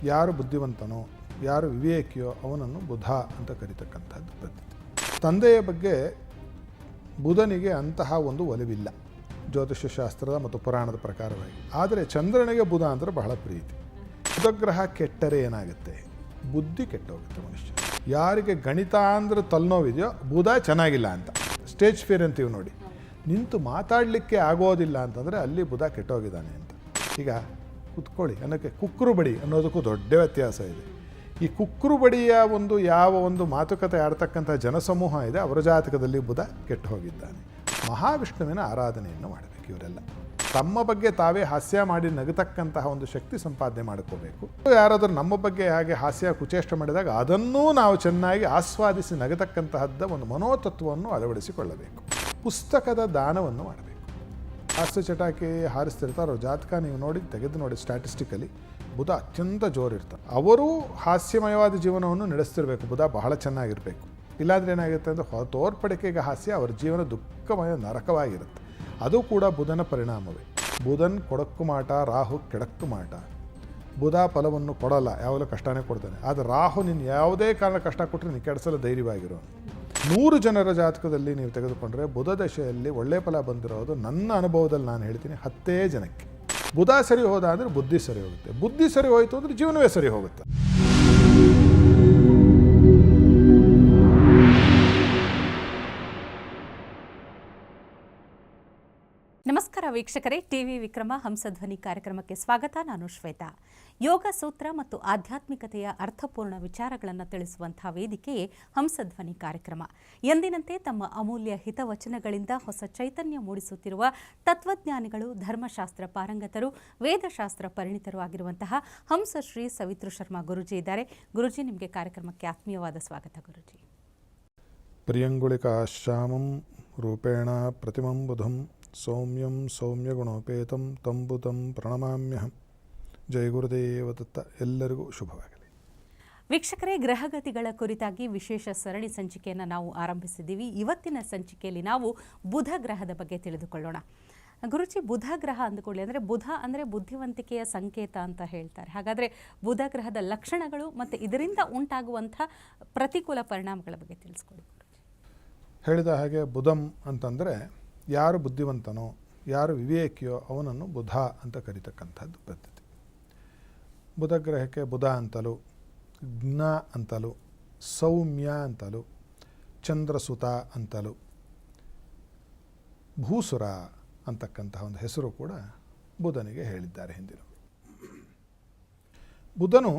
ಯಾರು ಬುದ್ಧಿವಂತನೋ, ಯಾರು ವಿವೇಕಿಯೋ ಅವನನ್ನು ಬುಧ ಅಂತ ಕರೀತಕ್ಕಂಥದ್ದು ಪದ್ಧತಿ. ತಂದೆಯ ಬಗ್ಗೆ ಬುಧನಿಗೆ ಅಂತಹ ಒಂದು ಒಲವಿಲ್ಲ ಜ್ಯೋತಿಷ್ಯ ಶಾಸ್ತ್ರದ ಮತ್ತು ಪುರಾಣದ ಪ್ರಕಾರವಾಗಿ. ಆದರೆ ಚಂದ್ರನಿಗೆ ಬುಧ ಅಂದರೆ ಬಹಳ ಪ್ರೀತಿ. ಬುಧಗ್ರಹ ಕೆಟ್ಟರೆ ಏನಾಗುತ್ತೆ? ಬುದ್ಧಿ ಕೆಟ್ಟೋಗುತ್ತೆ ಮನುಷ್ಯ. ಯಾರಿಗೆ ಗಣಿತ ಅಂದ್ರೆ ತಲೆನೋವಿದೆಯೋ ಬುಧ ಚೆನ್ನಾಗಿಲ್ಲ ಅಂತ. ಸ್ಟೇಜ್ ಫಿಯರ್ ಅಂತೀವಿ ನೋಡಿ, ನಿಂತು ಮಾತಾಡಲಿಕ್ಕೆ ಆಗೋದಿಲ್ಲ ಅಂತಂದರೆ ಅಲ್ಲಿ ಬುಧ ಕೆಟ್ಟೋಗಿದ್ದಾನೆ ಅಂತ. ಈಗ ಕುತ್ಕೊಳ್ಳಿ ಅನ್ನೋಕ್ಕೆ ಕುಕ್ಕರು ಬಡಿ ಅನ್ನೋದಕ್ಕೂ ದೊಡ್ಡ ವ್ಯತ್ಯಾಸ ಇದೆ. ಈ ಕುಕ್ಕರು ಬಡಿಯ ಯಾವ ಒಂದು ಮಾತುಕತೆ ಆಡ್ತಕ್ಕಂಥ ಜನಸಮೂಹ ಇದೆ, ಅವರ ಜಾತಕದಲ್ಲಿ ಬುಧ ಕೆಟ್ಟು ಹೋಗಿದ್ದಾನೆ. ಮಹಾವಿಷ್ಣುವಿನ ಆರಾಧನೆಯನ್ನು ಮಾಡಬೇಕು. ಇವರೆಲ್ಲ ತಮ್ಮ ಬಗ್ಗೆ ತಾವೇ ಹಾಸ್ಯ ಮಾಡಿ ನಗತಕ್ಕಂತಹ ಒಂದು ಶಕ್ತಿ ಸಂಪಾದನೆ ಮಾಡ್ಕೋಬೇಕು. ಯಾರಾದರೂ ನಮ್ಮ ಬಗ್ಗೆ ಹಾಗೆ ಹಾಸ್ಯ ಕುಚೇಷ್ಟ ಮಾಡಿದಾಗ ಅದನ್ನೂ ನಾವು ಚೆನ್ನಾಗಿ ಆಸ್ವಾದಿಸಿ ನಗತಕ್ಕಂತಹದ್ದ ಒಂದು ಮನೋತತ್ವವನ್ನು ಅಳವಡಿಸಿಕೊಳ್ಳಬೇಕು. ಪುಸ್ತಕದ ದಾನವನ್ನು ಮಾಡಬೇಕು. ಹಾಸ್ಯ ಚಟಾಕಿ ಹಾರಿಸ್ತಿರ್ತಾರೋ ಜಾತಕ ನೀವು ತೆಗೆದು ನೋಡಿ, ಸ್ಟ್ಯಾಟಿಸ್ಟಿಕಲಿ ಬುಧ ಅತ್ಯಂತ ಜೋರಿರ್ತಾರೆ. ಅವರೂ ಹಾಸ್ಯಮಯವಾದ ಜೀವನವನ್ನು ನಡೆಸ್ತಿರ್ಬೇಕು. ಬುಧ ಬಹಳ ಚೆನ್ನಾಗಿರಬೇಕು. ಇಲ್ಲಾಂದ್ರೆ ಏನಾಗುತ್ತೆ ಅಂದರೆ ತೋರ್ಪಡಿಕೆಗೆ ಹಾಸ್ಯ, ಅವರ ಜೀವನ ದುಃಖಮಯ ನರಕವಾಗಿರುತ್ತೆ. ಅದು ಕೂಡ ಬುಧನ ಪರಿಣಾಮವೇ. ಬುಧನ್ ಕೊಡಕ್ಕು ಮಾಟ, ರಾಹು ಕೆಡಕ್ಕು ಮಾಟ. ಬುಧ ಫಲವನ್ನು ಕೊಡಲ್ಲ, ಯಾವಾಗಲೂ ಕಷ್ಟನೇ ಕೊಡ್ತಾನೆ. ಆದರೆ ರಾಹು ನೀನು ಯಾವುದೇ ಕಾರಣ ಕಷ್ಟ ಕೊಟ್ಟರೆ ನೀನು ಕೆಡಿಸಲು ಧೈರ್ಯವಾಗಿರೋ. 100 ಜನರ ಜಾತಕದಲ್ಲಿ ನೀವು ತೆಗೆದುಕೊಂಡ್ರೆ ಬುಧ ದಶೆಯಲ್ಲಿ ಒಳ್ಳೆ ಫಲ ಬಂದಿರೋದು ನನ್ನ ಅನುಭವದಲ್ಲಿ ನಾನು ಹೇಳ್ತೀನಿ 10 ಜನಕ್ಕೆ. ಬುಧ ಸರಿ ಹೋದ ಅಂದರೆ ಬುದ್ಧಿ ಸರಿ ಹೋಗುತ್ತೆ. ಬುದ್ಧಿ ಸರಿ ಹೋಯಿತು ಅಂದರೆ ಜೀವನವೇ ಸರಿ ಹೋಗುತ್ತೆ. ನಮಸ್ಕಾರ ವೀಕ್ಷಕರೇ, ಟಿವಿ ವಿಕ್ರಮ ಹಂಸಧ್ವನಿ ಕಾರ್ಯಕ್ರಮಕ್ಕೆ ಸ್ವಾಗತ. ನಾನು ಶ್ವೇತಾ. ಯೋಗ ಸೂತ್ರ ಮತ್ತು ಆಧ್ಯಾತ್ಮಿಕತೆಯ ಅರ್ಥಪೂರ್ಣ ವಿಚಾರಗಳನ್ನು ತಿಳಿಸುವಂತಹ ವೇದಿಕೆಯೇ ಹಂಸಧ್ವನಿ ಕಾರ್ಯಕ್ರಮ. ಎಂದಿನಂತೆ ತಮ್ಮ ಅಮೂಲ್ಯ ಹಿತವಚನಗಳಿಂದ ಹೊಸ ಚೈತನ್ಯ ಮೂಡಿಸುತ್ತಿರುವ ತತ್ವಜ್ಞಾನಿಗಳು, ಧರ್ಮಶಾಸ್ತ್ರ ಪಾರಂಗತರು, ವೇದಶಾಸ್ತ್ರ ಪರಿಣಿತರು ಆಗಿರುವಂತಹ ಹಂಸಶ್ರೀ ಸವಿತೃ ಶರ್ಮಾ ಗುರುಜಿ ಇದ್ದಾರೆ. ಗುರುಜಿ, ನಿಮಗೆ ಕಾರ್ಯಕ್ರಮಕ್ಕೆ ಆತ್ಮೀಯವಾದ ಸ್ವಾಗತ. ಗುರುಜಿ, ಪ್ರಿಯಂಗುಳಿಕಾಶ್ಯಾಮಂ ರೂಪೇಣ ಪ್ರತಿಮಂ ಬುಧಂ ಸೌಮ್ಯಂ ಸೌಮ್ಯಗುಣೋಪೇತಂ ತಂಬುತಂ ಪ್ರಣಮಾಮ್ಯಹಂ. ಜಯ ಗುರುದೇವ ದತ್ತ. ಎಲ್ಲರಿಗೂ ಶುಭವಾಗಲಿ. ವೀಕ್ಷಕರೇ, ಗ್ರಹಗತಿಗಳ ಕುರಿತಾಗಿ ವಿಶೇಷ ಸರಣಿ ಸಂಚಿಕೆಯನ್ನು ನಾವು ಆರಂಭಿಸಿದ್ದೀವಿ. ಇವತ್ತಿನ ಸಂಚಿಕೆಯಲ್ಲಿ ನಾವು ಬುಧ ಗ್ರಹದ ಬಗ್ಗೆ ತಿಳಿದುಕೊಳ್ಳೋಣ. ಗುರುಜಿ, ಬುಧ ಗ್ರಹ ಅಂದುಕೊಳ್ಳಿ ಅಂದರೆ ಬುಧ ಅಂದರೆ ಬುದ್ಧಿವಂತಿಕೆಯ ಸಂಕೇತ ಅಂತ ಹೇಳ್ತಾರೆ. ಹಾಗಾದರೆ ಬುಧ ಗ್ರಹದ ಲಕ್ಷಣಗಳು ಮತ್ತು ಇದರಿಂದ ಉಂಟಾಗುವಂಥ ಪ್ರತಿಕೂಲ ಪರಿಣಾಮಗಳ ಬಗ್ಗೆ ತಿಳಿಸ್ಕೊಡಿ. ಹೇಳಿದ ಹಾಗೆ ಬುಧಂ ಅಂತಂದರೆ ಯಾರು ಬುದ್ಧಿವಂತನೋ, ಯಾರು ವಿವೇಕಿಯೋ ಅವನನ್ನು ಬುಧ ಅಂತ ಕರೀತಕ್ಕಂಥದ್ದು ಪದ್ಧತಿ. ಬುಧ ಗ್ರಹಕ್ಕೆ ಬುಧ ಅಂತಲೂ, ಜ್ಞ ಅಂತಲೂ, ಸೌಮ್ಯ ಅಂತಲೂ, ಚಂದ್ರಸುತ ಅಂತಲೂ, ಭೂಸುರ ಅಂತಕ್ಕಂತಹ ಒಂದು ಹೆಸರು ಕೂಡ ಬುಧನಿಗೆ ಹೇಳಿದ್ದಾರೆ ಹಿಂದಿನವರು. ಬುಧನು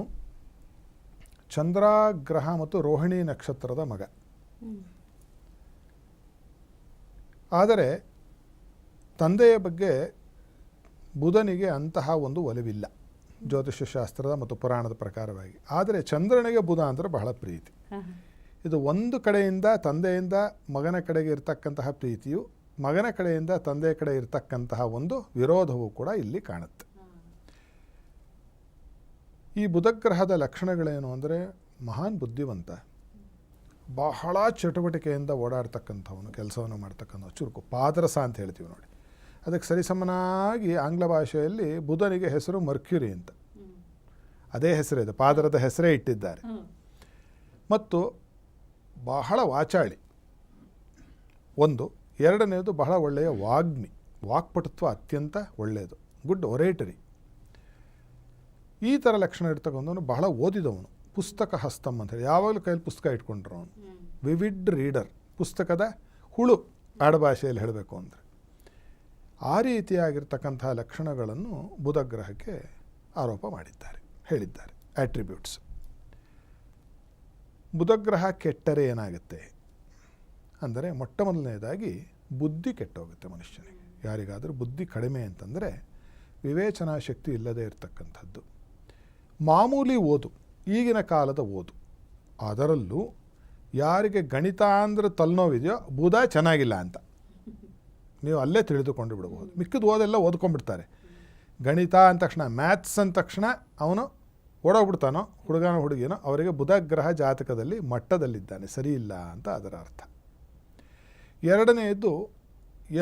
ಚಂದ್ರ ಗ್ರಹ ಮತ್ತು ರೋಹಿಣಿ ನಕ್ಷತ್ರದ ಮಗ. ಆದರೆ ತಂದೆಯ ಬಗ್ಗೆ ಬುಧನಿಗೆ ಅಂತಹ ಒಂದು ಒಲವಿಲ್ಲ ಜ್ಯೋತಿಷ್ಯ ಶಾಸ್ತ್ರದ ಮತ್ತು ಪುರಾಣದ ಪ್ರಕಾರವಾಗಿ. ಆದರೆ ಚಂದ್ರನಿಗೆ ಬುಧ ಅಂದರೆ ಬಹಳ ಪ್ರೀತಿ. ಇದು ಒಂದು ಕಡೆಯಿಂದ ತಂದೆಯಿಂದ ಮಗನ ಕಡೆಗೆ ಇರತಕ್ಕಂತಹ ಪ್ರೀತಿಯು, ಮಗನ ಕಡೆಯಿಂದ ತಂದೆಯ ಕಡೆ ಇರತಕ್ಕಂತಹ ಒಂದು ವಿರೋಧವೂ ಕೂಡ ಇಲ್ಲಿ ಕಾಣುತ್ತೆ. ಈ ಬುಧಗ್ರಹದ ಲಕ್ಷಣಗಳೇನು ಅಂದರೆ ಮಹಾನ್ ಬುದ್ಧಿವಂತ, ಬಹಳ ಚಟುವಟಿಕೆಯಿಂದ ಓಡಾಡ್ತಕ್ಕಂಥವನು, ಕೆಲಸವನ್ನು ಮಾಡ್ತಕ್ಕಂಥ ಚುರುಕು, ಪಾದರಸ ಅಂತ ಹೇಳ್ತೀವಿ ನೋಡಿ. ಅದಕ್ಕೆ ಸರಿಸಮನಾಗಿ ಆಂಗ್ಲ ಭಾಷೆಯಲ್ಲಿ ಬುಧನಿಗೆ ಹೆಸರು ಮರ್ಕ್ಯುರಿ ಅಂತ. ಅದೇ ಹೆಸರಿದೆ, ಪಾದರದ ಹೆಸರೇ ಇಟ್ಟಿದ್ದಾರೆ. ಮತ್ತು ಬಹಳ ವಾಚಾಳಿ ಒಂದು. ಎರಡನೇದು ಬಹಳ ಒಳ್ಳೆಯ ವಾಗ್ಮಿ, ವಾಕ್ಪಟುತ್ವ ಅತ್ಯಂತ ಒಳ್ಳೆಯದು, ಗುಡ್ ಒರೇಟರಿ. ಈ ಥರ ಲಕ್ಷಣ ಇರ್ತಕ್ಕಂಥವನು ಬಹಳ ಓದಿದವನು, ಪುಸ್ತಕ ಹಸ್ತಂ ಅಂತ ಹೇಳಿ ಯಾವಾಗಲೂ ಕೈಯಲ್ಲಿ ಪುಸ್ತಕ ಇಟ್ಕೊಂಡ್ರು ಅವನು. ವಿವಿಡ್ ರೀಡರ್, ಪುಸ್ತಕದ ಹುಳು ಆಡಭಾಷೆಯಲ್ಲಿ ಹೇಳಬೇಕು ಅಂದರೆ. ಆ ರೀತಿಯಾಗಿರ್ತಕ್ಕಂತಹ ಲಕ್ಷಣಗಳನ್ನು ಬುಧಗ್ರಹಕ್ಕೆ ಆರೋಪ ಮಾಡಿದ್ದಾರೆ, ಹೇಳಿದ್ದಾರೆ. ಆಟ್ರಿಬ್ಯೂಟ್ಸ್. ಬುಧಗ್ರಹ ಕೆಟ್ಟರೆ ಏನಾಗುತ್ತೆ ಅಂದರೆ ಮೊಟ್ಟ ಮೊದಲನೇದಾಗಿ ಬುದ್ಧಿ ಕೆಟ್ಟೋಗುತ್ತೆ ಮನುಷ್ಯನಿಗೆ. ಯಾರಿಗಾದರೂ ಬುದ್ಧಿ ಕಡಿಮೆ ಅಂತಂದರೆ ವಿವೇಚನಾ ಶಕ್ತಿ ಇಲ್ಲದೆ ಇರತಕ್ಕಂಥದ್ದು. ಮಾಮೂಲಿ ಓದು, ಈಗಿನ ಕಾಲದ ಓದು, ಅದರಲ್ಲೂ ಯಾರಿಗೆ ಗಣಿತ ಅಂದ್ರೆ ತಲೆನೋವಿದೆಯೋ ಬುಧ ಚೆನ್ನಾಗಿಲ್ಲ ಅಂತ ನೀವು ಅಲ್ಲೇ ತಿಳಿದುಕೊಂಡು ಬಿಡಬಹುದು. ಮಿಕ್ಕಿದ ಓದೆಲ್ಲ ಓದ್ಕೊಂಡ್ಬಿಡ್ತಾರೆ. ಗಣಿತ ಅಂದ ತಕ್ಷಣ, ಮ್ಯಾಥ್ಸ್ ಅಂದ ತಕ್ಷಣ ಅವನು ಓಡೋಗ್ಬಿಡ್ತಾನೋ, ಹುಡುಗನೋ ಹುಡುಗಿನೋ, ಅವರಿಗೆ ಬುಧ ಗ್ರಹ ಜಾತಕದಲ್ಲಿ ಮಟ್ಟದಲ್ಲಿದ್ದಾನೆ, ಸರಿ ಇಲ್ಲ ಅಂತ ಅದರ ಅರ್ಥ. ಎರಡನೆಯದು,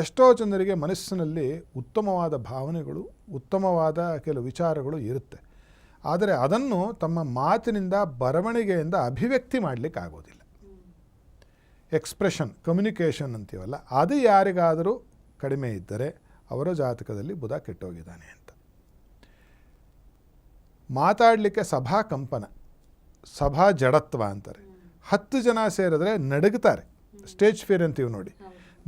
ಎಷ್ಟೋ ಜನರಿಗೆ ಮನಸ್ಸಿನಲ್ಲಿ ಉತ್ತಮವಾದ ಭಾವನೆಗಳು, ಉತ್ತಮವಾದ ಕೆಲವು ವಿಚಾರಗಳು ಇರುತ್ತೆ. ಆದರೆ ಅದನ್ನು ತಮ್ಮ ಮಾತಿನಿಂದ ಬರವಣಿಗೆಯಿಂದ ಅಭಿವ್ಯಕ್ತಿ ಮಾಡಲಿಕ್ಕೆ ಆಗೋದಿಲ್ಲ. ಎಕ್ಸ್ಪ್ರೆಷನ್, ಕಮ್ಯುನಿಕೇಷನ್ ಅಂತೀವಲ್ಲ, ಅದು ಯಾರಿಗಾದರೂ ಕಡಿಮೆ ಇದ್ದರೆ ಅವರ ಜಾತಕದಲ್ಲಿ ಬುಧ ಕೆಟ್ಟೋಗಿದ್ದಾನೆ ಅಂತ. ಮಾತಾಡಲಿಕ್ಕೆ ಸಭಾ ಕಂಪನ, ಸಭಾ ಜಡತ್ವ ಅಂತಾರೆ. 10 ಜನ ಸೇರಿದ್ರೆ ನಡುಗ್ತಾರೆ, ಸ್ಟೇಜ್ ಫಿಯರ್ ಅಂತೀವಿ ನೋಡಿ.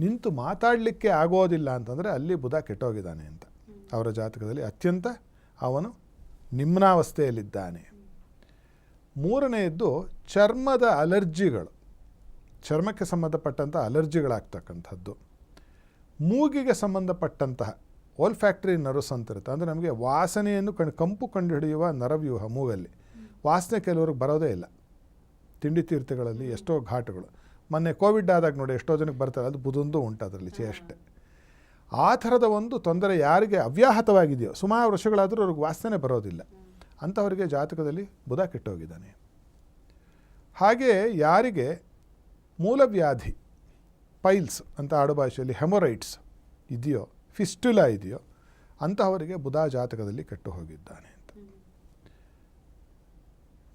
ನಿಂತು ಮಾತಾಡಲಿಕ್ಕೆ ಆಗೋದಿಲ್ಲ ಅಂತಂದರೆ ಅಲ್ಲಿ ಬುಧ ಕೆಟ್ಟೋಗಿದ್ದಾನೆ ಅಂತ. ಅವರ ಜಾತಕದಲ್ಲಿ ಅತ್ಯಂತ ಅವನು ನಿಮ್ನಾವಸ್ಥೆಯಲ್ಲಿದ್ದಾನೆ. ಮೂರನೆಯದ್ದು ಚರ್ಮದ ಅಲರ್ಜಿಗಳು, ಚರ್ಮಕ್ಕೆ ಸಂಬಂಧಪಟ್ಟಂಥ ಅಲರ್ಜಿಗಳಾಗ್ತಕ್ಕಂಥದ್ದು. ಮೂಗಿಗೆ ಸಂಬಂಧಪಟ್ಟಂತಹ ಓಲ್ಫ್ಯಾಕ್ಟರಿ ನರ್ವ್ಸ್ ಅಂತಿರುತ್ತೆ, ಅಂದರೆ ನಮಗೆ ವಾಸನೆಯನ್ನು ಕಂಪು ಕಂಡುಹಿಡಿಯುವ ನರವ್ಯೂಹ ಮೂಗಲ್ಲಿ. ವಾಸನೆ ಕೆಲವ್ರಿಗೆ ಬರೋದೇ ಇಲ್ಲ. ತಿಂಡಿ ತೀರ್ಥಗಳಲ್ಲಿ ಎಷ್ಟೋ ಘಾಟುಗಳು, ಮೊನ್ನೆ ಕೋವಿಡ್ ಆದಾಗ ನೋಡಿ ಎಷ್ಟೋ ಜನಕ್ಕೆ ಬರ್ತಾರೆ, ಅದು ಬುಧಂದು ಉಂಟು ಅದರಲ್ಲಿ ಅಷ್ಟೇ. ಆ ಥರದ ಒಂದು ತೊಂದರೆ ಯಾರಿಗೆ ಅವ್ಯಾಹತವಾಗಿದೆಯೋ ಸುಮಾರು ವರ್ಷಗಳಾದರೂ ಅವ್ರಿಗೆ ವಾಸನೆ ಬರೋದಿಲ್ಲ, ಅಂಥವರಿಗೆ ಜಾತಕದಲ್ಲಿ ಬುಧ ಕೆಟ್ಟೋಗಿದ್ದಾನೆ. ಹಾಗೆ ಯಾರಿಗೆ ಮೂಲವ್ಯಾಧಿ, ಪೈಲ್ಸ್ ಅಂತ ಆಡುಭಾಷೆಯಲ್ಲಿ ಹೆಮೊರೈಡ್ಸ್ ಇದೆಯೋ, ಫಿಸ್ಟುಲಾ ಇದೆಯೋ, ಅಂತಹವರಿಗೆ ಬುಧ ಜಾತಕದಲ್ಲಿ ಕೆಟ್ಟು ಹೋಗಿದ್ದಾನೆ ಅಂತ.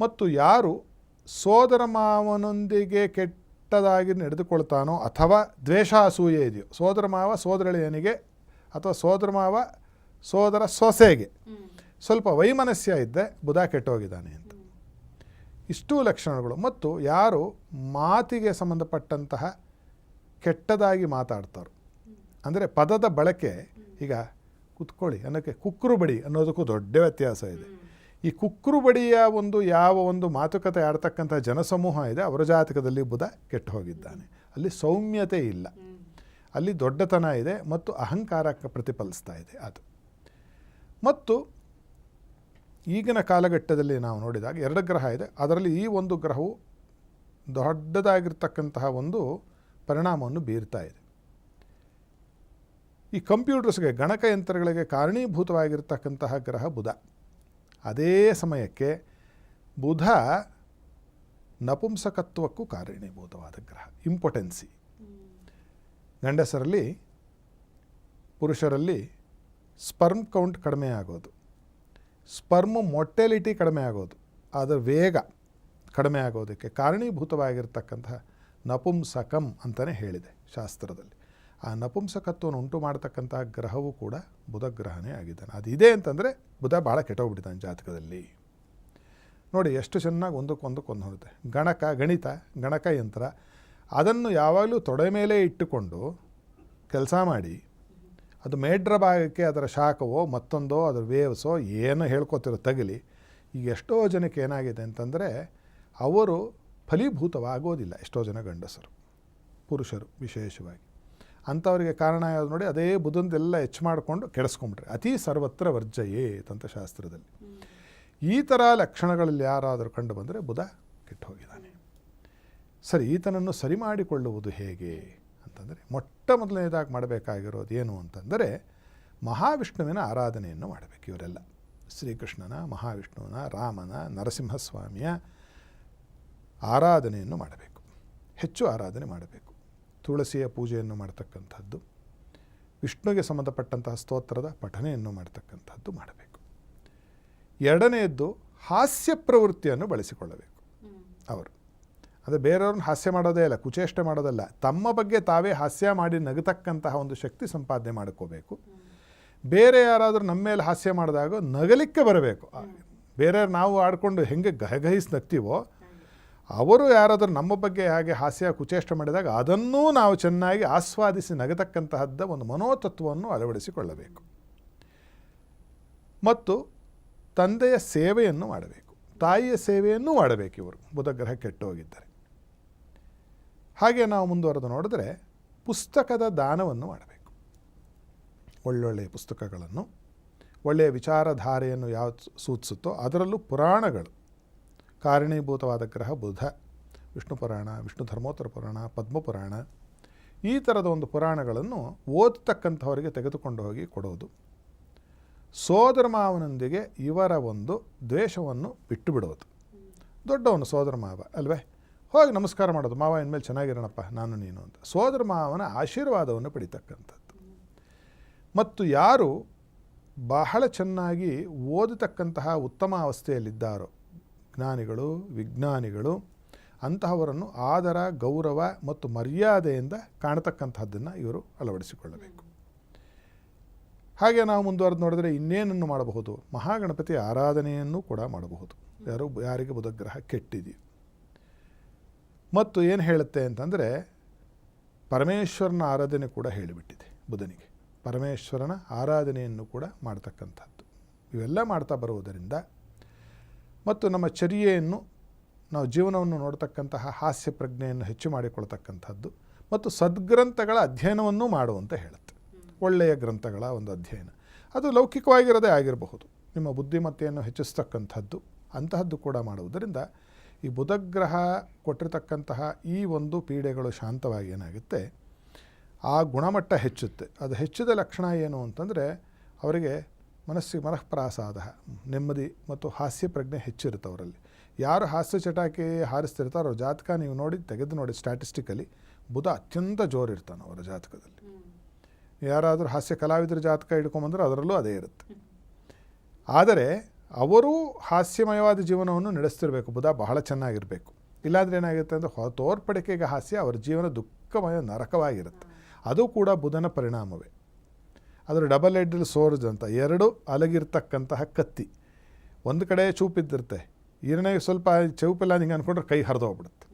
ಮತ್ತು ಯಾರು ಸೋದರ ಮಾವನೊಂದಿಗೆ ಕೆಟ್ಟದಾಗಿ ನಡೆದುಕೊಳ್ತಾನೋ ಅಥವಾ ದ್ವೇಷ ಅಸೂಯೆ ಇದೆಯೋ, ಸೋದರ ಮಾವ ಸೋದರಳಿಯನಿಗೆ ಅಥವಾ ಸೋದರ ಮಾವ ಸೋದರ ಸೊಸೆಗೆ ಸ್ವಲ್ಪ ವೈಮನಸ್ಯ ಇದ್ದರೆ ಬುಧ ಕೆಟ್ಟೋಗಿದ್ದಾನೆ ಅಂತ. ಇಷ್ಟೂ ಲಕ್ಷಣಗಳು. ಮತ್ತು ಯಾರು ಮಾತಿಗೆ ಸಂಬಂಧಪಟ್ಟಂತಹ ಕೆಟ್ಟದಾಗಿ ಮಾತಾಡ್ತಾರೋ, ಅಂದರೆ ಪದದ ಬಳಕೆ, ಈಗ ಕುತ್ಕೊಳ್ಳಿ ಅನ್ನೋಕ್ಕೆ ಕುಕ್ಕರು ಬಡಿ ಅನ್ನೋದಕ್ಕೂ ದೊಡ್ಡ ವ್ಯತ್ಯಾಸ ಇದೆ. ಈ ಕುಕ್ಕರು ಬಡಿಯ ಒಂದು ಯಾವ ಒಂದು ಮಾತುಕತೆ ಆಡ್ತಕ್ಕಂಥ ಜನಸಮೂಹ ಇದೆ, ಅವರ ಜಾತಕದಲ್ಲಿ ಬುಧ ಕೆಟ್ಟು ಹೋಗಿದ್ದಾನೆ. ಅಲ್ಲಿ ಸೌಮ್ಯತೆ ಇಲ್ಲ, ಅಲ್ಲಿ ದೊಡ್ಡತನ ಇದೆ ಮತ್ತು ಅಹಂಕಾರಕ್ಕೆ ಪ್ರತಿಫಲಿಸ್ತಾ ಇದೆ ಅದು. ಮತ್ತು ಈಗಿನ ಕಾಲಘಟ್ಟದಲ್ಲಿ ನಾವು ನೋಡಿದಾಗ 2 ಗ್ರಹ ಇದೆ, ಅದರಲ್ಲಿ ಈ ಒಂದು ಗ್ರಹವು ದೊಡ್ಡದಾಗಿರ್ತಕ್ಕಂತಹ ಒಂದು ಪರಿಣಾಮವನ್ನು ಬೀರ್ತಾ ಇದೆ. ಈ ಕಂಪ್ಯೂಟರ್ಸ್ಗೆ, ಗಣಕಯಂತ್ರಗಳಿಗೆ ಕಾರಣೀಭೂತವಾಗಿರ್ತಕ್ಕಂತಹ ಗ್ರಹ ಬುಧ. ಅದೇ ಸಮಯಕ್ಕೆ ಬುಧ ನಪುಂಸಕತ್ವಕ್ಕೂ ಕಾರಣೀಭೂತವಾದ ಗ್ರಹ, ಇಂಪೊಟೆನ್ಸಿ. ಗಂಡಸರಲ್ಲಿ, ಪುರುಷರಲ್ಲಿ ಸ್ಪರ್ಮ್ ಕೌಂಟ್ ಕಡಿಮೆ ಆಗೋದು, ಸ್ಪರ್ಮ್ ಮೊಟೆಲಿಟಿ ಕಡಿಮೆ ಆಗೋದು, ಅದರ ವೇಗ ಕಡಿಮೆ ಆಗೋದಕ್ಕೆ ಕಾರಣೀಭೂತವಾಗಿರ್ತಕ್ಕಂತಹ ನಪುಂಸಕಂ ಅಂತಲೇ ಹೇಳಿದೆ ಶಾಸ್ತ್ರದಲ್ಲಿ. ಆ ನಪುಂಸಕತ್ವವನ್ನು ಉಂಟು ಮಾಡತಕ್ಕಂತಹ ಗ್ರಹವೂ ಕೂಡ ಬುಧ ಗ್ರಹನೇ ಆಗಿದ್ದಾನೆ. ಅದಿದೆ ಅಂತಂದರೆ ಬುಧ ಭಾಳ ಕೆಟ್ಟೋಗ್ಬಿಟ್ಟಿದ್ದಾನೆ ಜಾತಕದಲ್ಲಿ. ನೋಡಿ ಎಷ್ಟು ಚೆನ್ನಾಗಿ ಒಂದಕ್ಕೊಂದು ಹೊಂದುತ್ತೆ. ಗಣಿತ, ಗಣಕಯಂತ್ರ, ಅದನ್ನು ಯಾವಾಗಲೂ ತೊಡೆ ಮೇಲೆ ಇಟ್ಟುಕೊಂಡು ಕೆಲಸ ಮಾಡಿ ಅದು ಮೇಡ್ರ ಭಾಗಕ್ಕೆ ಅದರ ಶಾಖವೋ ಮತ್ತೊಂದೋ ಅದರ ವೇವ್ಸೋ ಏನೋ ಹೇಳ್ಕೊತಿರೋ ತಗಲಿ. ಈಗ ಎಷ್ಟೋ ಜನಕ್ಕೆ ಏನಾಗಿದೆ ಅಂತಂದರೆ ಅವರು ಫಲೀಭೂತವಾಗೋದಿಲ್ಲ. ಎಷ್ಟೋ ಜನ ಗಂಡಸರು, ಪುರುಷರು ವಿಶೇಷವಾಗಿ. ಅಂಥವರಿಗೆ ಕಾರಣ ಯಾವುದು ನೋಡಿ, ಅದೇ ಬುಧಂದೆಲ್ಲ ಹೆಚ್ಚು ಮಾಡಿಕೊಂಡು ಕೆಡಿಸ್ಕೊಂಬಿಟ್ರೆ. ಅತಿ ಸರ್ವತ್ರ ವರ್ಜಯೇತ್ ಅಂತ ಶಾಸ್ತ್ರದಲ್ಲಿ. ಈ ಥರ ಲಕ್ಷಣಗಳಲ್ಲಿ ಯಾರಾದರೂ ಕಂಡು ಬಂದರೆ ಬುಧ ಕೆಟ್ಟು ಹೋಗಿದ್ದಾನೆ. ಸರಿ, ಈತನನ್ನು ಸರಿ ಮಾಡಿಕೊಳ್ಳುವುದು ಹೇಗೆ ಅಂತಂದರೆ, ಮೊಟ್ಟ ಮೊದಲನೇದಾಗಿ ಮಾಡಬೇಕಾಗಿರೋದು ಏನು ಅಂತಂದರೆ ಮಹಾವಿಷ್ಣುವಿನ ಆರಾಧನೆಯನ್ನು ಮಾಡಬೇಕು. ಇವರೆಲ್ಲ ಶ್ರೀಕೃಷ್ಣನ, ಮಹಾವಿಷ್ಣುವಿನ, ರಾಮನ, ನರಸಿಂಹಸ್ವಾಮಿಯ ಆರಾಧನೆಯನ್ನು ಮಾಡಬೇಕು. ಹೆಚ್ಚು ಆರಾಧನೆ ಮಾಡಬೇಕು. ತುಳಸಿಯ ಪೂಜೆಯನ್ನು ಮಾಡ್ತಕ್ಕಂಥದ್ದು, ವಿಷ್ಣುವಿಗೆ ಸಂಬಂಧಪಟ್ಟಂತಹ ಸ್ತೋತ್ರದ ಪಠನೆಯನ್ನು ಮಾಡ್ತಕ್ಕಂಥದ್ದು ಮಾಡಬೇಕು. ಎರಡನೆಯದ್ದು ಹಾಸ್ಯ ಪ್ರವೃತ್ತಿಯನ್ನು ಬಳಸಿಕೊಳ್ಳಬೇಕು ಅವರು. ಅದು ಬೇರೆಯವ್ರನ್ನ ಹಾಸ್ಯ ಮಾಡೋದೇ ಇಲ್ಲ, ಕುಚೇಷ್ಟೆ ಮಾಡೋದಲ್ಲ, ತಮ್ಮ ಬಗ್ಗೆ ತಾವೇ ಹಾಸ್ಯ ಮಾಡಿ ನಗತಕ್ಕಂತಹ ಒಂದು ಶಕ್ತಿ ಸಂಪಾದನೆ ಮಾಡ್ಕೋಬೇಕು. ಬೇರೆ ಯಾರಾದರೂ ನಮ್ಮ ಮೇಲೆ ಹಾಸ್ಯ ಮಾಡಿದಾಗ ನಗಲಿಕ್ಕೆ ಬರಬೇಕು. ಬೇರೆಯವ್ರು ನಾವು ಆಡ್ಕೊಂಡು ಹೆಂಗೆ ಗಹಗಹಿಸಿ ನಗ್ತೀವೋ, ಅವರು ಯಾರಾದರೂ ನಮ್ಮ ಬಗ್ಗೆ ಹಾಗೆ ಹಾಸ್ಯ ಕುಚೇಷ್ಟೆ ಮಾಡಿದಾಗ ಅದನ್ನೂ ನಾವು ಚೆನ್ನಾಗಿ ಆಸ್ವಾದಿಸಿ ನಗತಕ್ಕಂತಹದ್ದ ಒಂದು ಮನೋತತ್ವವನ್ನು ಅಳವಡಿಸಿಕೊಳ್ಳಬೇಕು. ಮತ್ತು ತಂದೆಯ ಸೇವೆಯನ್ನು ಮಾಡಬೇಕು, ತಾಯಿಯ ಸೇವೆಯನ್ನು ಮಾಡಬೇಕು. ಇವರು ಬುಧಗ್ರಹ ಕೆಟ್ಟು ಹೋಗಿದ್ದಾರೆ. ಹಾಗೆ ನಾವು ಮುಂದುವರೆದು ನೋಡಿದ್ರೆ ಪುಸ್ತಕದ ದಾನವನ್ನು ಮಾಡಬೇಕು. ಒಳ್ಳೊಳ್ಳೆಯ ಪುಸ್ತಕಗಳನ್ನು, ಒಳ್ಳೆಯ ವಿಚಾರಧಾರೆಯನ್ನು ಯಾವುದು ಸೂಚಿಸುತ್ತೋ ಅದರಲ್ಲೂ ಪುರಾಣಗಳು ಕಾರಣೀಭೂತವಾದ ಗ್ರಹ ಬುಧ. ವಿಷ್ಣು ಪುರಾಣ, ವಿಷ್ಣು ಧರ್ಮೋತ್ತರ ಪುರಾಣ, ಪದ್ಮಪುರಾಣ, ಈ ಥರದ ಒಂದು ಪುರಾಣಗಳನ್ನು ಓದತಕ್ಕಂಥವರಿಗೆ ತೆಗೆದುಕೊಂಡು ಹೋಗಿ ಕೊಡೋದು. ಸೋದರ ಮಾವನೊಂದಿಗೆ ಇವರ ಒಂದು ದ್ವೇಷವನ್ನು ಬಿಟ್ಟು ಬಿಡೋದು. ದೊಡ್ಡವನು ಸೋದರ ಮಾವ ಅಲ್ವೇ, ಹೋಗಿ ನಮಸ್ಕಾರ ಮಾಡೋದು, ಮಾವ ಇನ್ಮೇಲೆ ಚೆನ್ನಾಗಿರೋಣಪ್ಪ ನಾನು ನೀನು ಅಂತ. ಸೋದರ ಮಾವನ ಆಶೀರ್ವಾದವನ್ನು ಪಡಿತಕ್ಕಂಥದ್ದು. ಮತ್ತು ಯಾರು ಬಹಳ ಚೆನ್ನಾಗಿ ಓದತಕ್ಕಂತಹ ಉತ್ತಮ ಅವಸ್ಥೆಯಲ್ಲಿದ್ದಾರೋ ಜ್ಞಾನಿಗಳು, ವಿಜ್ಞಾನಿಗಳು, ಅಂತಹವರನ್ನು ಆದರ, ಗೌರವ ಮತ್ತು ಮರ್ಯಾದೆಯಿಂದ ಕಾಣತಕ್ಕಂಥದ್ದನ್ನು ಇವರು ಅಳವಡಿಸಿಕೊಳ್ಳಬೇಕು. ಹಾಗೆ ನಾವು ಮುಂದುವರೆದು ನೋಡಿದ್ರೆ ಇನ್ನೇನನ್ನು ಮಾಡಬಹುದು? ಮಹಾಗಣಪತಿ ಆರಾಧನೆಯನ್ನು ಕೂಡ ಮಾಡಬಹುದು. ಯಾರಿಗೆ ಬುಧಗ್ರಹ ಕೆಟ್ಟಿದೆಯೋ. ಮತ್ತು ಏನು ಹೇಳುತ್ತೆ ಅಂತಂದರೆ ಪರಮೇಶ್ವರನ ಆರಾಧನೆ ಕೂಡ ಹೇಳಿಬಿಟ್ಟಿದೆ ಬುಧನಿಗೆ. ಪರಮೇಶ್ವರನ ಆರಾಧನೆಯನ್ನು ಕೂಡ ಮಾಡ್ತಕ್ಕಂಥದ್ದು. ಇವೆಲ್ಲ ಮಾಡ್ತಾ ಬರುವುದರಿಂದ ಮತ್ತು ನಮ್ಮ ಚರ್ಯೆಯನ್ನು, ನಾವು ಜೀವನವನ್ನು ನೋಡ್ತಕ್ಕಂತಹ ಹಾಸ್ಯ ಪ್ರಜ್ಞೆಯನ್ನು ಹೆಚ್ಚು ಮಾಡಿಕೊಳ್ತಕ್ಕಂಥದ್ದು ಮತ್ತು ಸದ್ಗ್ರಂಥಗಳ ಅಧ್ಯಯನವನ್ನು ಮಾಡುವಂತ ಹೇಳುತ್ತೆ. ಒಳ್ಳೆಯ ಗ್ರಂಥಗಳ ಒಂದು ಅಧ್ಯಯನ, ಅದು ಲೌಕಿಕವಾಗಿರೋದೇ ಆಗಿರಬಹುದು, ನಿಮ್ಮ ಬುದ್ಧಿಮತ್ತೆಯನ್ನು ಹೆಚ್ಚಿಸ್ತಕ್ಕಂಥದ್ದು, ಅಂತಹದ್ದು ಕೂಡ ಮಾಡುವುದರಿಂದ ಈ ಬುಧಗ್ರಹ ಕೊಟ್ಟಿರತಕ್ಕಂತಹ ಈ ಒಂದು ಪೀಡೆಗಳು ಶಾಂತವಾಗಿ ಏನಾಗುತ್ತೆ, ಆ ಗುಣಮಟ್ಟ ಹೆಚ್ಚುತ್ತೆ. ಅದು ಹೆಚ್ಚಿದ ಲಕ್ಷಣ ಏನು ಅಂತಂದರೆ ಅವರಿಗೆ ಮನಸ್ಸಿಗೆ ಮನಃಪ್ರಾಸಾದ, ನೆಮ್ಮದಿ ಮತ್ತು ಹಾಸ್ಯ ಪ್ರಜ್ಞೆ ಹೆಚ್ಚಿರುತ್ತೆ ಅವರಲ್ಲಿ. ಯಾರು ಹಾಸ್ಯ ಚಟಾಕಿ ಹಾರಿಸ್ತಿರ್ತಾರೋ ಅವ್ರ ಜಾತಕ ನೀವು ತೆಗೆದು ನೋಡಿ ಸ್ಟ್ಯಾಟಿಸ್ಟಿಕಲಿ ಬುಧ ಅತ್ಯಂತ ಜೋರಿರ್ತಾನೆ ಅವರ ಜಾತಕದಲ್ಲಿ. ಯಾರಾದರೂ ಹಾಸ್ಯ ಕಲಾವಿದರ ಜಾತಕ ಹಿಡ್ಕೊಂಬಂದ್ರೆ ಅದರಲ್ಲೂ ಅದೇ ಇರುತ್ತೆ. ಆದರೆ ಅವರು ಹಾಸ್ಯಮಯವಾದ ಜೀವನವನ್ನು ನಡೆಸ್ತಿರಬೇಕು, ಬುಧ ಬಹಳ ಚೆನ್ನಾಗಿರಬೇಕು. ಇಲ್ಲಾಂದರೆ ಏನಾಗುತ್ತೆ ಅಂದರೆ ತೋರ್ಪಡಿಕೆಗೆ ಹಾಸ್ಯ, ಅವರ ಜೀವನ ದುಃಖಮಯ ನರಕವಾಗಿರುತ್ತೆ. ಅದು ಕೂಡ ಬುಧನ ಪರಿಣಾಮವೇ. ಅದರ ಡಬಲ್ ಎಡ್ಡ್ ಸೋರ್ಡ್ ಅಂತ ಎರಡು ಅಲಗಿರ್ತಕ್ಕಂತಹ ಕತ್ತಿ. ಒಂದು ಕಡೆ ಚೂಪಿದ್ದಿರುತ್ತೆ, ಈರನೇ ಸ್ವಲ್ಪ ಚೌಪಿಲ್ಲ ಹಿಂಗೆ ಅಂದ್ಕೊಂಡ್ರೆ ಕೈ ಹರಿದೋಗ್ಬಿಡುತ್ತೆ.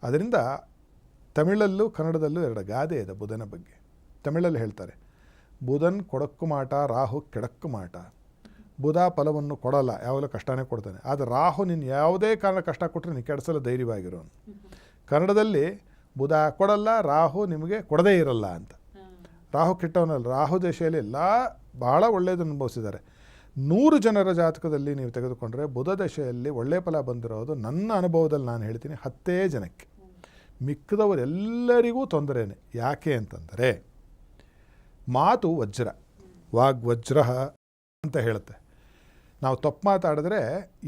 ಅದರಿಂದ ತಮಿಳಲ್ಲೂ ಕನ್ನಡದಲ್ಲೂ ಎರಡು ಗಾದೆ ಇದೆ ಬುಧನ ಬಗ್ಗೆ. ತಮಿಳಲ್ಲಿ ಹೇಳ್ತಾರೆ, ಬುಧನ್ ಕೊಡಕ್ಕು ಮಾಟ, ರಾಹು ಕೆಡಕ್ಕು ಮಾಟ. ಬುಧ ಫಲವನ್ನು ಕೊಡಲ್ಲ, ಯಾವಾಗಲೂ ಕಷ್ಟನೇ ಕೊಡ್ತಾನೆ. ಆದರೆ ರಾಹು ನೀನು ಯಾವುದೇ ಕಾರಣ ಕಷ್ಟ ಕೊಟ್ಟರೆ ನೀನು ಕೆಡಿಸಲು ಧೈರ್ಯವಾಗಿರೋನು. ಕನ್ನಡದಲ್ಲಿ ಬುಧ ಕೊಡಲ್ಲ, ರಾಹು ನಿಮಗೆ ಕೊಡದೇ ಇರಲ್ಲ ಅಂತ. ರಾಹು ಕೆಟ್ಟವನಲ್ಲ, ರಾಹು ದಶೆಯಲ್ಲಿ ಎಲ್ಲ ಭಾಳ ಒಳ್ಳೆಯದನ್ನು ಅನುಭವಿಸಿದ್ದಾರೆ. 100 ಜನರ ಜಾತಕದಲ್ಲಿ ನೀವು ತೆಗೆದುಕೊಂಡ್ರೆ ಬುಧ ದಶೆಯಲ್ಲಿ ಒಳ್ಳೆಯ ಫಲ ಬಂದಿರೋದು ನನ್ನ ಅನುಭವದಲ್ಲಿ ನಾನು ಹೇಳ್ತೀನಿ 10 ಜನಕ್ಕೆ. ಮಿಕ್ಕಿದವರೆಲ್ಲರಿಗೂ ತೊಂದರೆನೇ. ಯಾಕೆ ಅಂತಂದರೆ ಮಾತು ವಜ್ರ, ವಾಗ್ವಜ್ರ ಅಂತ ಹೇಳುತ್ತೆ. ನಾವು ತಪ್ಪು ಮಾತಾಡಿದ್ರೆ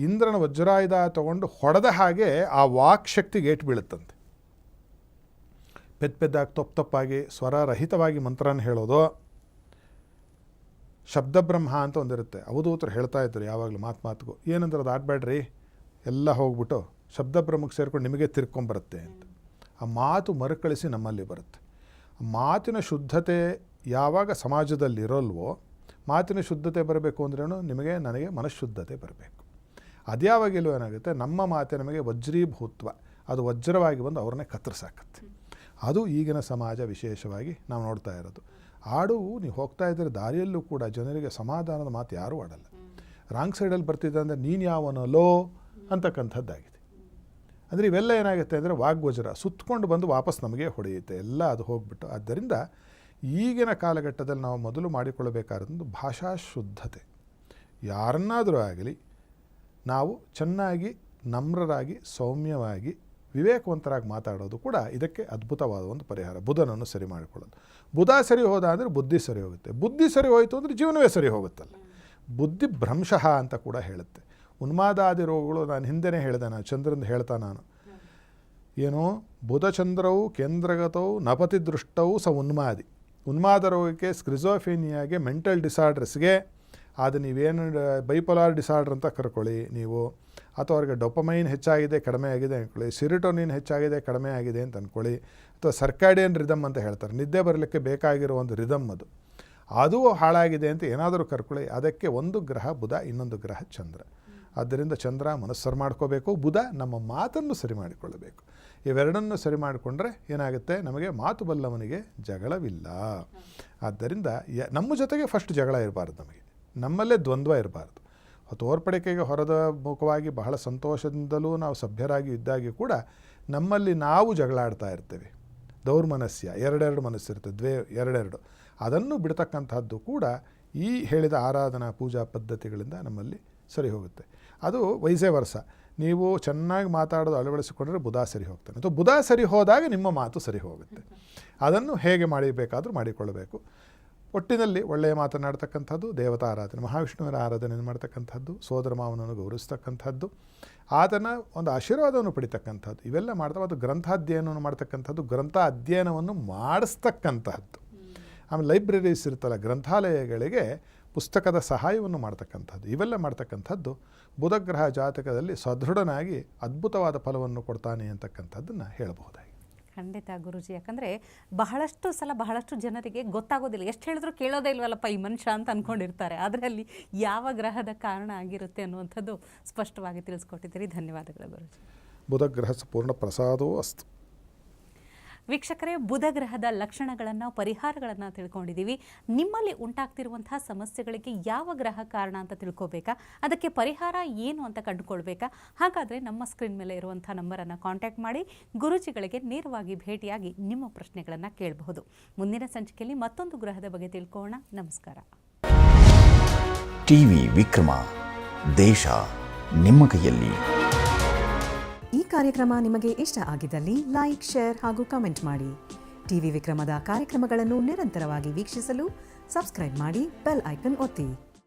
ಇಂದ್ರನ ವಜ್ರಾಯುಧ ತಗೊಂಡು ಹೊಡೆದ ಹಾಗೆ ಆ ವಾಕ್ ಶಕ್ತಿಗೆ ಏಟು ಬೀಳುತ್ತಂತೆ. ಪೆದ್ದಾಗಿ ತಪ್ಪಾಗಿ ಸ್ವರರಹಿತವಾಗಿ ಮಂತ್ರನ ಹೇಳೋದು. ಶಬ್ದಬ್ರಹ್ಮ ಅಂತ ಒಂದಿರುತ್ತೆ, ಅವಧೂತರು ಹೇಳ್ತಾ ಇದ್ರು ಯಾವಾಗಲೂ ಮಾತಿಗೂ, ಏನಂದ್ರೆ ಅದು ಆಡಬೇಡ್ರಿ, ಎಲ್ಲ ಹೋಗ್ಬಿಟ್ಟು ಶಬ್ದಬ್ರಹ್ಮಕ್ಕೆ ಸೇರ್ಕೊಂಡು ನಿಮಗೆ ತಿರ್ಕೊಂಬರುತ್ತೆ ಅಂತ. ಆ ಮಾತು ಮರುಕಳಿಸಿ ನಮ್ಮಲ್ಲಿ ಬರುತ್ತೆ. ಮಾತಿನ ಶುದ್ಧತೆ ಯಾವಾಗ ಸಮಾಜದಲ್ಲಿ ಇರೋಲ್ವೋ, ಮಾತಿನ ಶುದ್ಧತೆ ಬರಬೇಕು ಅಂದ್ರೇನು, ನಿಮಗೆ ನನಗೆ ಮನಃಶುದ್ಧತೆ ಬರಬೇಕು. ಅದ್ಯಾವಾಗೆಲ್ಲೂ ಏನಾಗುತ್ತೆ, ನಮ್ಮ ಮಾತೆ ನಮಗೆ ವಜ್ರೀಭೂತ್ವ, ಅದು ವಜ್ರವಾಗಿ ಬಂದು ಅವ್ರನ್ನೇ ಕತ್ತರಿಸಾಕತ್ತೆ. ಅದು ಈಗಿನ ಸಮಾಜ ವಿಶೇಷವಾಗಿ ನಾವು ನೋಡ್ತಾ ಇರೋದು. ಆಡು ನೀವು ಹೋಗ್ತಾ ಇದ್ದರೆ ದಾರಿಯಲ್ಲೂ ಕೂಡ ಜನರಿಗೆ ಸಮಾಧಾನದ ಮಾತು ಯಾರೂ ಆಡಲ್ಲ. ರಾಂಗ್ ಸೈಡಲ್ಲಿ ಬರ್ತಿದ್ದೆ ಅಂದರೆ ನೀನು ಯಾವನಲ್ಲೋ ಅಂತಕ್ಕಂಥದ್ದಾಗಿದೆ. ಅಂದರೆ ಇವೆಲ್ಲ ಏನಾಗುತ್ತೆ ಅಂದರೆ ವಾಗ್ವಜ್ರ ಸುತ್ತಕೊಂಡು ಬಂದು ವಾಪಸ್ ನಮಗೆ ಹೊಡೆಯುತ್ತೆ, ಎಲ್ಲ ಅದು ಹೋಗ್ಬಿಟ್ಟು. ಆದ್ದರಿಂದ ಈಗಿನ ಕಾಲಘಟ್ಟದಲ್ಲಿ ನಾವು ಮೊದಲು ಮಾಡಿಕೊಳ್ಳಬೇಕಾದಂಥ ಭಾಷಾ ಶುದ್ಧತೆ. ಯಾರನ್ನಾದರೂ ಆಗಲಿ ನಾವು ಚೆನ್ನಾಗಿ ನಮ್ರರಾಗಿ ಸೌಮ್ಯವಾಗಿ ವಿವೇಕವಂತರಾಗಿ ಮಾತಾಡೋದು ಕೂಡ ಇದಕ್ಕೆ ಅದ್ಭುತವಾದ ಒಂದು ಪರಿಹಾರ. ಬುಧನನ್ನು ಸರಿ ಮಾಡಿಕೊಳ್ಳೋದು. ಬುಧ ಸರಿ ಹೋದ ಅಂದರೆ ಬುದ್ಧಿ ಸರಿ ಹೋಗುತ್ತೆ. ಬುದ್ಧಿ ಸರಿ ಹೋಯಿತು ಅಂದರೆ ಜೀವನವೇ ಸರಿ ಹೋಗುತ್ತಲ್ಲ. ಬುದ್ಧಿ ಭ್ರಂಶಃ ಅಂತ ಕೂಡ ಹೇಳುತ್ತೆ. ಉನ್ಮಾದಾದಿ ರೋಗಗಳು ನಾನು ಹಿಂದೆನೇ ಹೇಳಿದೆ, ನಾನು ಚಂದ್ರಂದು ಹೇಳ್ತಾ ನಾನು ಏನು, ಬುಧಚಂದ್ರವು ಕೇಂದ್ರಗತವು ನಪತಿ ದೃಷ್ಟವು ಸ ಉನ್ಮಾದಿ. ಉನ್ಮಾದ ರೋಗಕ್ಕೆ, ಸ್ಕ್ರಿಜೋಫೇನಿಯಾಗೆ, ಮೆಂಟಲ್ ಡಿಸಾರ್ಡರ್ಸ್ಗೆ, ಅದು ನೀವೇನು ಬೈಪೋಲಾರ್ ಡಿಸಾರ್ಡರ್ ಅಂತ ಕರ್ಕೊಳ್ಳಿ ನೀವು, ಅಥವಾ ಅವ್ರಿಗೆ ಡೊಪಮೈನ್ ಹೆಚ್ಚಾಗಿದೆ ಕಡಿಮೆ ಆಗಿದೆ ಅಂದ್ಕೊಳ್ಳಿ, ಸಿರಿಟೋನಿನ್ ಹೆಚ್ಚಾಗಿದೆ ಕಡಿಮೆ ಆಗಿದೆ ಅಂತ ಅಂದ್ಕೊಳ್ಳಿ, ಅಥವಾ ಸರ್ಕಾಡಿಯನ್ ರಿದಮ್ ಅಂತ ಹೇಳ್ತಾರೆ, ನಿದ್ದೆ ಬರಲಿಕ್ಕೆ ಬೇಕಾಗಿರೋ ಒಂದು ರಿದಮ್ ಅದು ಹಾಳಾಗಿದೆ ಅಂತ ಏನಾದರೂ ಕರ್ಕೊಳ್ಳಿ. ಅದಕ್ಕೆ ಒಂದು ಗ್ರಹ ಬುಧ, ಇನ್ನೊಂದು ಗ್ರಹ ಚಂದ್ರ. ಆದ್ದರಿಂದ ಚಂದ್ರ ಮನಸ್ಸು ಸರಿ ಮಾಡ್ಕೋಬೇಕು, ಬುಧ ನಮ್ಮ ಮಾತನ್ನು ಸರಿ ಮಾಡಿಕೊಳ್ಳಬೇಕು. ಇವೆರಡನ್ನು ಸರಿ ಮಾಡಿಕೊಂಡ್ರೆ ಏನಾಗುತ್ತೆ, ನಮಗೆ ಮಾತು ಬಲ್ಲವನಿಗೆ ಜಗಳವಿಲ್ಲ. ಆದ್ದರಿಂದ ನಮ್ಮ ಜೊತೆಗೆ ಫಸ್ಟ್ ಜಗಳ ಇರಬಾರ್ದು, ನಮ್ಮಲ್ಲೇ ದ್ವಂದ್ವ ಇರಬಾರ್ದು. ತೋರ್ಪಡಿಕೆಗೆ ಹೊರದ ಮುಖವಾಗಿ ಬಹಳ ಸಂತೋಷದಿಂದಲೂ ನಾವು ಸಭ್ಯರಾಗಿ ಇದ್ದಾಗಿ ಕೂಡ ನಮ್ಮಲ್ಲಿ ನಾವು ಜಗಳಾಡ್ತಾ ಇರ್ತೇವೆ. ದೌರ್ಮನಸ್ಯ, ಎರಡೆರಡು ಮನಸ್ಸಿರುತ್ತೆ, ಎರಡೆರಡು. ಅದನ್ನು ಬಿಡ್ತಕ್ಕಂಥದ್ದು ಕೂಡ ಈ ಹೇಳಿದ ಆರಾಧನಾ ಪೂಜಾ ಪದ್ಧತಿಗಳಿಂದ ನಮ್ಮಲ್ಲಿ ಸರಿ ಹೋಗುತ್ತೆ. ಅದು ವೈಸೇ ವರ್ಷ. ನೀವು ಚೆನ್ನಾಗಿ ಮಾತಾಡೋದು ಅಳವಡಿಸಿಕೊಂಡ್ರೆ ಬುಧ ಸರಿ ಹೋಗ್ತಾನೆ. ಅಥವಾ ಬುಧ ಸರಿ ಹೋದಾಗ ನಿಮ್ಮ ಮಾತು ಸರಿ ಹೋಗುತ್ತೆ. ಅದನ್ನು ಹೇಗೆ ಮಾಡಬೇಕಾದರೂ ಮಾಡಿಕೊಳ್ಳಬೇಕು. ಒಟ್ಟಿನಲ್ಲಿ ಒಳ್ಳೆಯ ಮಾತನಾಡ್ತಕ್ಕಂಥದ್ದು, ದೇವತಾ ಆರಾಧನೆ, ಮಹಾವಿಷ್ಣುವಿನ ಆರಾಧನೆಯನ್ನು ಮಾಡ್ತಕ್ಕಂಥದ್ದು, ಸೋದರ ಮಾವನನ್ನು ಗೌರವಿಸ್ತಕ್ಕಂಥದ್ದು, ಆತನ ಒಂದು ಆಶೀರ್ವಾದವನ್ನು ಪಡಿತಕ್ಕಂಥದ್ದು, ಇವೆಲ್ಲ ಮಾಡ್ತಾ ಮತ್ತು ಗ್ರಂಥಾಧ್ಯಯನವನ್ನು ಮಾಡ್ತಕ್ಕಂಥದ್ದು, ಗ್ರಂಥ ಅಧ್ಯಯನವನ್ನು ಮಾಡಿಸ್ತಕ್ಕಂಥದ್ದು. ಆಮೇಲೆ ಲೈಬ್ರರೀಸ್ ಇರ್ತಲ್ಲ, ಗ್ರಂಥಾಲಯಗಳಿಗೆ ಪುಸ್ತಕದ ಸಹಾಯವನ್ನು ಮಾಡ್ತಕ್ಕಂಥದ್ದು, ಇವೆಲ್ಲ ಮಾಡ್ತಕ್ಕಂಥದ್ದು ಬುಧಗ್ರಹ ಜಾತಕದಲ್ಲಿ ಸದೃಢನಾಗಿ ಅದ್ಭುತವಾದ ಫಲವನ್ನು ಕೊಡ್ತಾನೆ ಅಂತಕ್ಕಂಥದ್ದನ್ನು ಹೇಳಬಹುದಾಗಿ. ಖಂಡಿತ ಗುರುಜಿ, ಯಾಕಂದರೆ ಬಹಳಷ್ಟು ಜನರಿಗೆ ಗೊತ್ತಾಗೋದಿಲ್ಲ, ಎಷ್ಟು ಹೇಳಿದ್ರು ಕೇಳೋದೇ ಇಲ್ವಲ್ಲಪ್ಪ ಈ ಮನುಷ್ಯ ಅಂತ ಅಂದ್ಕೊಂಡಿರ್ತಾರೆ. ಅದರಲ್ಲಿ ಯಾವ ಗ್ರಹದ ಕಾರಣ ಆಗಿರುತ್ತೆ ಅನ್ನುವಂಥದ್ದು ಸ್ಪಷ್ಟವಾಗಿ ತಿಳಿಸ್ಕೊಟ್ಟಿದ್ದೀರಿ. ಧನ್ಯವಾದಗಳು ಗುರುಜಿ. ಬುಧಗ್ರಹ ಪೂರ್ಣ ಪ್ರಸಾದವೂ ಅಸ್ತು. ವೀಕ್ಷಕರೇ, ಬುಧ ಗ್ರಹದ ಲಕ್ಷಣಗಳನ್ನು, ಪರಿಹಾರಗಳನ್ನು ತಿಳ್ಕೊಂಡಿದ್ದೀವಿ. ನಿಮ್ಮಲ್ಲಿ ಉಂಟಾಗ್ತಿರುವಂತಹ ಸಮಸ್ಯೆಗಳಿಗೆ ಯಾವ ಗ್ರಹ ಕಾರಣ ಅಂತ ತಿಳ್ಕೊಬೇಕಾ, ಅದಕ್ಕೆ ಪರಿಹಾರ ಏನು ಅಂತ ಕಂಡುಕೊಳ್ಬೇಕಾ? ಹಾಗಾದರೆ ನಮ್ಮ ಸ್ಕ್ರೀನ್ ಮೇಲೆ ಇರುವಂಥ ನಂಬರನ್ನು ಕಾಂಟ್ಯಾಕ್ಟ್ ಮಾಡಿ ಗುರುಜಿಗಳಿಗೆ ನೇರವಾಗಿ ಭೇಟಿಯಾಗಿ ನಿಮ್ಮ ಪ್ರಶ್ನೆಗಳನ್ನು ಕೇಳಬಹುದು. ಮುಂದಿನ ಸಂಚಿಕೆಯಲ್ಲಿ ಮತ್ತೊಂದು ಗ್ರಹದ ಬಗ್ಗೆ ತಿಳ್ಕೊಳ್ಳೋಣ. ನಮಸ್ಕಾರ. ಟಿವಿ ವಿಕ್ರಮ, ದೇಶ ನಿಮ್ಮ ಕೈಯಲ್ಲಿ. ಈ ಕಾರ್ಯಕ್ರಮ ನಿಮಗೆ ಇಷ್ಟ ಆಗಿದ್ದಲ್ಲಿ ಲೈಕ್, ಶೇರ್ ಹಾಗೂ ಕಮೆಂಟ್ ಮಾಡಿ. ಟಿವಿ ವಿಕ್ರಮದ ಕಾರ್ಯಕ್ರಮಗಳನ್ನು ನಿರಂತರವಾಗಿ ವೀಕ್ಷಿಸಲು ಸಬ್ಸ್ಕ್ರೈಬ್ ಮಾಡಿ, ಬೆಲ್ ಐಕನ್ ಒತ್ತಿ.